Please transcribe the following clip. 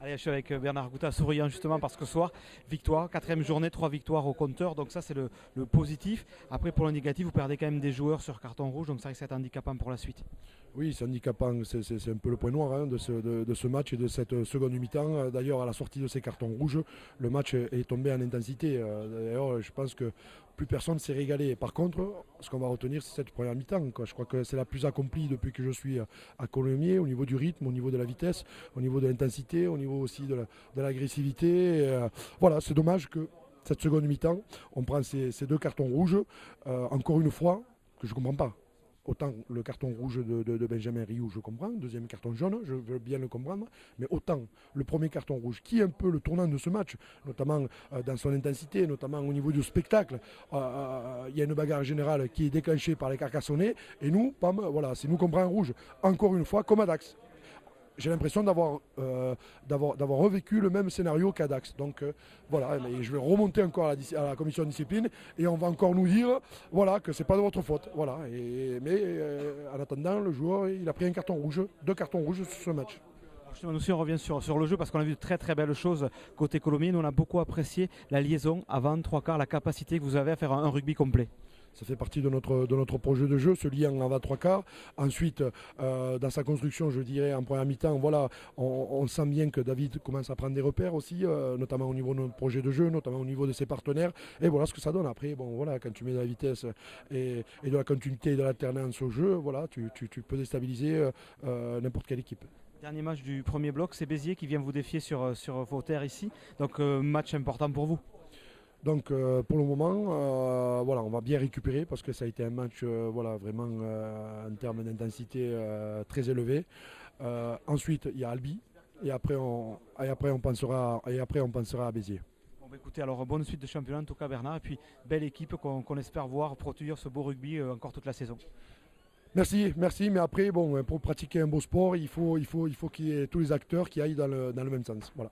Allez, je suis avec Bernard Gouta, souriant justement parce que ce soir, victoire, quatrième journée, 3 victoires au compteur, donc ça c'est le positif. Après pour le négatif, vous perdez quand même des joueurs sur carton rouge, donc ça risque d'être handicapant pour la suite. Oui, c'est handicapant, c'est un peu le point noir de ce match et de cette seconde mi-temps. D'ailleurs, à la sortie de ces cartons rouges, le match est tombé en intensité. D'ailleurs, je pense que plus personne s'est régalé. Par contre, ce qu'on va retenir, c'est cette première mi-temps, quoi. Je crois que c'est la plus accomplie depuis que je suis à Colomiers, au niveau du rythme, au niveau de la vitesse, au niveau de l'intensité, au niveau aussi de l'agressivité. Voilà, c'est dommage que cette seconde mi-temps, on prend ces deux cartons rouges, encore une fois, que je ne comprends pas. Autant le carton rouge de Benjamin Rioux, je comprends, deuxième carton jaune, je veux bien le comprendre, mais autant le premier carton rouge, qui est un peu le tournant de ce match, notamment dans son intensité, notamment au niveau du spectacle, il y a une bagarre générale qui est déclenchée par les Carcassonnais, et nous, pam, voilà, c'est nous qu'on prend un rouge, encore une fois, comme à Dax. J'ai l'impression d'avoir revécu le même scénario qu'à Dax. Donc voilà, mais je vais remonter encore à la commission de discipline et on va encore nous dire voilà, que c'est pas de votre faute. Voilà. Mais en attendant, le joueur il a pris un carton rouge, deux cartons rouges sur ce match. Justement, nous aussi on revient sur le jeu parce qu'on a vu de très très belles choses côté Colomiers. Nous on a beaucoup apprécié la liaison avant, trois quarts, la capacité que vous avez à faire un rugby complet. Ça fait partie de notre projet de jeu, ce lien en avant trois quarts. Ensuite, dans sa construction, je dirais en première mi-temps, voilà, on sent bien que David commence à prendre des repères aussi, notamment au niveau de notre projet de jeu, notamment au niveau de ses partenaires. Et voilà ce que ça donne. Après, bon, voilà, quand tu mets de la vitesse et de la continuité et de l'alternance au jeu, voilà, tu peux déstabiliser n'importe quelle équipe. Dernier match du premier bloc, c'est Béziers qui vient vous défier sur vos terres ici. Donc match important pour vous. Donc pour le moment, voilà, on va bien récupérer parce que ça a été un match voilà, vraiment en termes d'intensité très élevé. Ensuite, il y a Albi et après on pensera à Béziers. Bon, bah, écoutez, alors bonne suite de championnat en tout cas Bernard. Et puis belle équipe qu'on espère voir produire ce beau rugby encore toute la saison. Merci, merci, mais après, bon, pour pratiquer un beau sport, il faut qu'il y ait tous les acteurs qui aillent dans le même sens. Voilà.